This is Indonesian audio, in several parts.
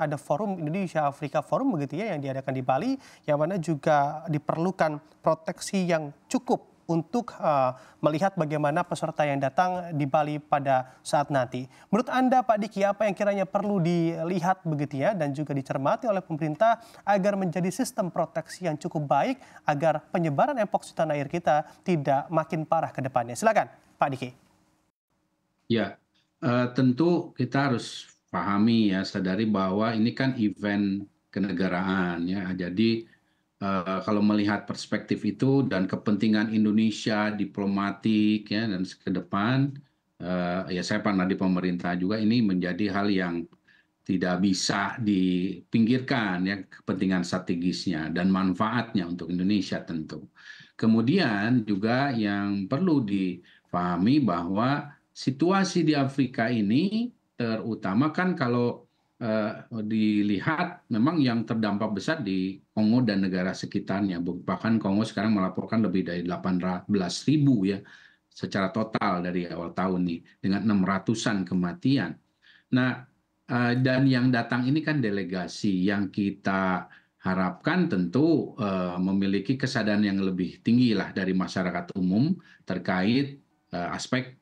ada forum Indonesia Afrika Forum begitu ya yang diadakan di Bali, yang mana juga diperlukan proteksi yang cukup untuk melihat bagaimana peserta yang datang di Bali pada saat nanti. Menurut Anda Pak Diki, apa yang kiranya perlu dilihat begitu ya dan juga dicermati oleh pemerintah agar menjadi sistem proteksi yang cukup baik agar penyebaran mpox di tanah air kita tidak makin parah ke depannya. Silakan Pak Diki. Ya, tentu kita harus pahami ya, sadari bahwa ini kan event kenegaraan ya. Jadi kalau melihat perspektif itu dan kepentingan Indonesia diplomatik ya dan ke depan, ya saya pernah di pemerintah juga, ini menjadi hal yang tidak bisa dipinggirkan ya, kepentingan strategisnya dan manfaatnya untuk Indonesia tentu. Kemudian juga yang perlu dipahami bahwa situasi di Afrika ini terutama kan kalau dilihat memang yang terdampak besar di Kongo dan negara sekitarnya. Bahkan Kongo sekarang melaporkan lebih dari 18.000 ya secara total dari awal tahun ini dengan 600-an kematian. Nah, dan yang datang ini kan delegasi yang kita harapkan tentu memiliki kesadaran yang lebih tinggi lah dari masyarakat umum terkait aspek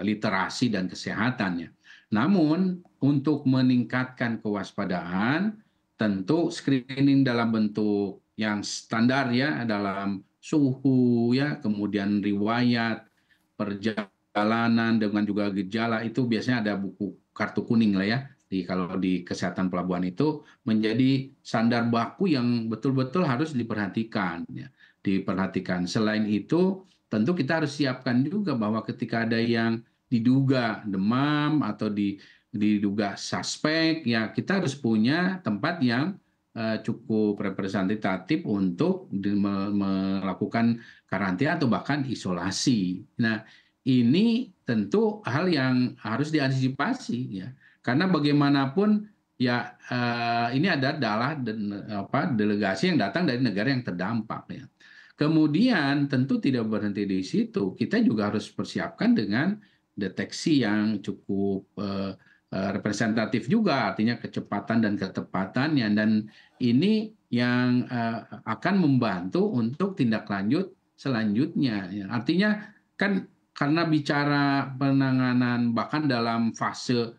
literasi dan kesehatannya. Namun untuk meningkatkan kewaspadaan, tentu screening dalam bentuk yang standar ya, dalam suhu ya, kemudian riwayat perjalanan dengan juga gejala itu biasanya ada buku kartu kuning lah ya. Kalau di kesehatan pelabuhan itu menjadi standar baku yang betul-betul harus diperhatikan ya. Diperhatikan. Selain itu tentu kita harus siapkan juga bahwa ketika ada yang diduga demam atau diduga suspek, ya kita harus punya tempat yang cukup representatif untuk melakukan karantina atau bahkan isolasi. Nah, ini tentu hal yang harus diantisipasi ya, karena bagaimanapun ya ini adalah delegasi yang datang dari negara yang terdampak ya. Kemudian tentu tidak berhenti di situ, kita juga harus persiapkan dengan deteksi yang cukup representatif juga, artinya kecepatan dan ketepatannya, dan ini yang akan membantu untuk tindak lanjut selanjutnya. Artinya kan karena bicara penanganan bahkan dalam fase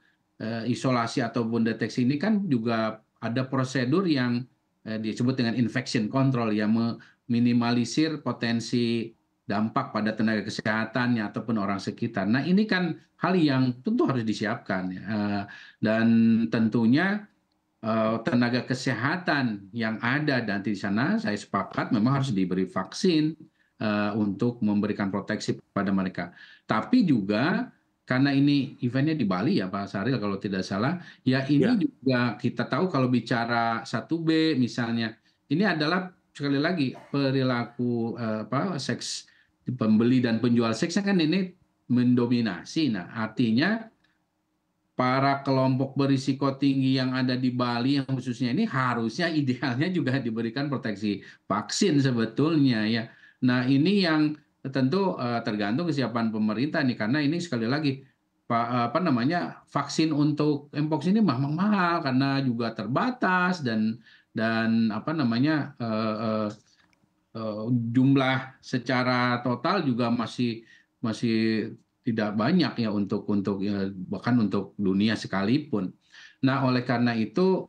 isolasi ataupun deteksi ini kan juga ada prosedur yang disebut dengan infection control yang meminimalisir potensi dampak pada tenaga kesehatannya ataupun orang sekitar. Nah ini kan hal yang tentu harus disiapkan ya. Dan tentunya tenaga kesehatan yang ada dan di sana saya sepakat memang harus diberi vaksin untuk memberikan proteksi pada mereka. Tapi juga karena ini eventnya di Bali ya Pak Saril kalau tidak salah, ya ini juga kita tahu kalau bicara 1B misalnya, ini adalah sekali lagi perilaku seks pembeli dan penjual seksnya kan ini mendominasi. Nah, artinya para kelompok berisiko tinggi yang ada di Bali yang khususnya ini harusnya idealnya juga diberikan proteksi vaksin sebetulnya ya. Nah, ini yang tentu tergantung kesiapan pemerintah nih karena ini sekali lagi vaksin untuk mpox ini memang mahal karena juga terbatas dan jumlah secara total juga masih tidak banyak ya untuk bahkan untuk dunia sekalipun. Nah, oleh karena itu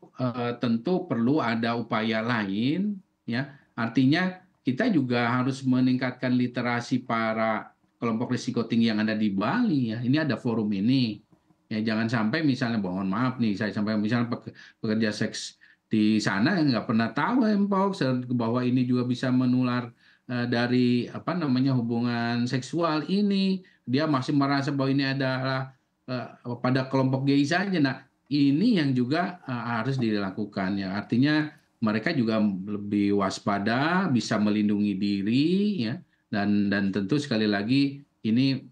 tentu perlu ada upaya lain ya. Artinya kita juga harus meningkatkan literasi para kelompok risiko tinggi yang ada di Bali ya. Ini ada forum ini. Ya jangan sampai misalnya mohon maaf nih saya sampai misalnya pekerja seks di sana nggak pernah tahu mpox bahwa ini juga bisa menular dari hubungan seksual ini, dia masih merasa bahwa ini adalah pada kelompok gay saja. Nah ini yang juga harus dilakukan ya, artinya mereka juga lebih waspada, bisa melindungi diri ya, dan tentu sekali lagi ini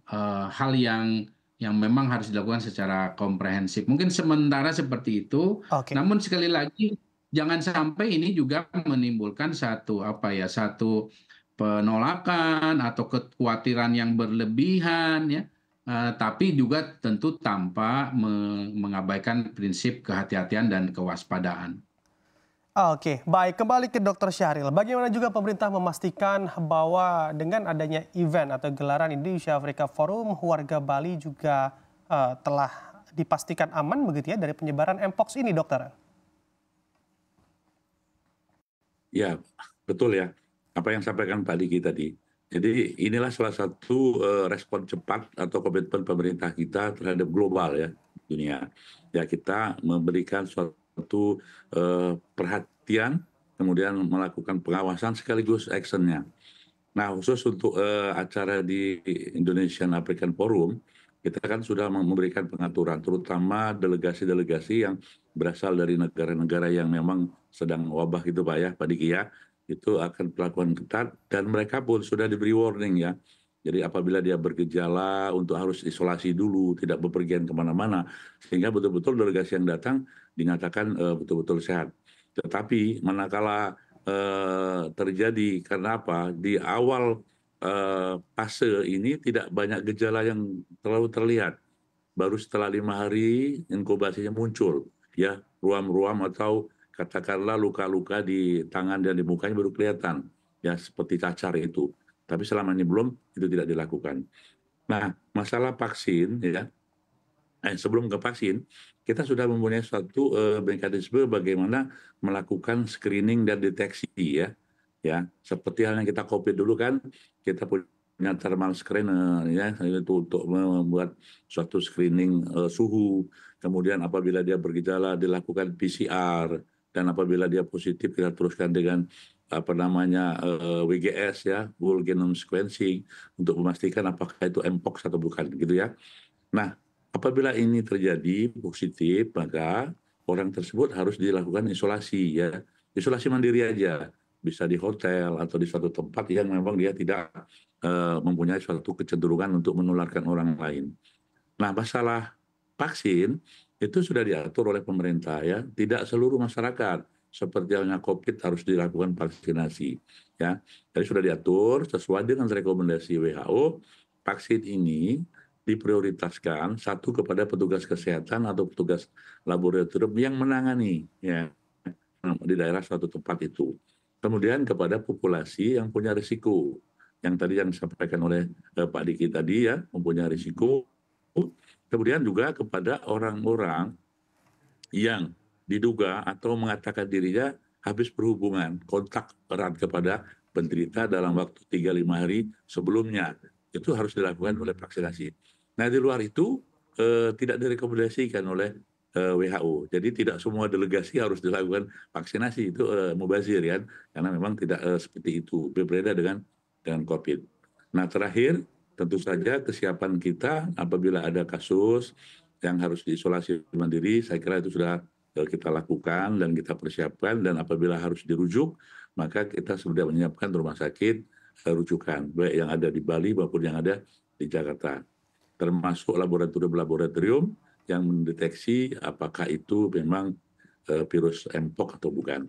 hal yang memang harus dilakukan secara komprehensif. Mungkin sementara seperti itu, namun sekali lagi jangan sampai ini juga menimbulkan satu penolakan atau kekhawatiran yang berlebihan ya tapi juga tentu tanpa mengabaikan prinsip kehati-hatian dan kewaspadaan. Oke, baik. Kembali ke Dokter Syahril. Bagaimana juga pemerintah memastikan bahwa dengan adanya event atau gelaran Indonesia Afrika Forum, warga Bali juga telah dipastikan aman begitu ya dari penyebaran Mpox ini, dokter? Ya, betul ya. Apa yang sampaikan Pak Diki tadi. Jadi inilah salah satu respon cepat atau komitmen pemerintah kita terhadap global ya dunia. Ya kita memberikan suatu perhatian, kemudian melakukan pengawasan sekaligus actionnya. Nah, khusus untuk acara di Indonesian African Forum, kita kan sudah memberikan pengaturan, terutama delegasi-delegasi yang berasal dari negara-negara yang memang sedang wabah gitu Pak ya, Pak Diki ya, itu akan melakukan ketat dan mereka pun sudah diberi warning ya. Jadi apabila dia bergejala untuk harus isolasi dulu, tidak bepergian kemana-mana, sehingga betul-betul delegasi yang datang dinyatakan betul-betul sehat. Tetapi manakala terjadi karena apa? Di awal fase ini tidak banyak gejala yang terlalu terlihat. Baru setelah 5 hari inkubasinya muncul, ya ruam-ruam atau katakanlah luka-luka di tangan dan di mukanya baru kelihatan, ya seperti cacar itu. Tapi selama ini belum, itu tidak dilakukan. Nah, masalah vaksin, ya sebelum ke vaksin, kita sudah mempunyai suatu mekanisme bagaimana melakukan screening dan deteksi ya. Ya, seperti halnya kita COVID dulu kan, kita punya thermal screener ya, itu untuk membuat suatu screening suhu. Kemudian apabila dia bergejala dilakukan PCR dan apabila dia positif kita teruskan dengan apa namanya WGS ya, whole genome sequencing untuk memastikan apakah itu Mpox atau bukan gitu ya. Nah, apabila ini terjadi positif, maka orang tersebut harus dilakukan isolasi ya. Isolasi mandiri aja, bisa di hotel atau di suatu tempat yang memang dia tidak mempunyai suatu kecenderungan untuk menularkan orang lain. Nah, masalah vaksin itu sudah diatur oleh pemerintah ya. Tidak seluruh masyarakat seperti halnya COVID harus dilakukan vaksinasi ya. Jadi sudah diatur sesuai dengan rekomendasi WHO. Vaksin ini diprioritaskan satu kepada petugas kesehatan atau petugas laboratorium yang menangani ya di daerah suatu tempat itu. Kemudian kepada populasi yang punya risiko, yang tadi yang disampaikan oleh Pak Diki tadi ya, mempunyai risiko. Kemudian juga kepada orang-orang yang diduga atau mengatakan dirinya habis berhubungan kontak erat kepada penderita dalam waktu 3-5 hari sebelumnya. Itu harus dilakukan oleh vaksinasi. Nah, di luar itu tidak direkomendasikan oleh WHO. Jadi tidak semua delegasi harus dilakukan vaksinasi. Itu mubazir ya, karena memang tidak seperti itu. Berbeda dengan COVID. Nah, terakhir tentu saja kesiapan kita apabila ada kasus yang harus diisolasi mandiri, saya kira itu sudah kita lakukan dan kita persiapkan, dan apabila harus dirujuk, maka kita sudah menyiapkan rumah sakit rujukan, baik yang ada di Bali maupun yang ada di Jakarta. Termasuk laboratorium-laboratorium yang mendeteksi apakah itu memang virus Mpox atau bukan.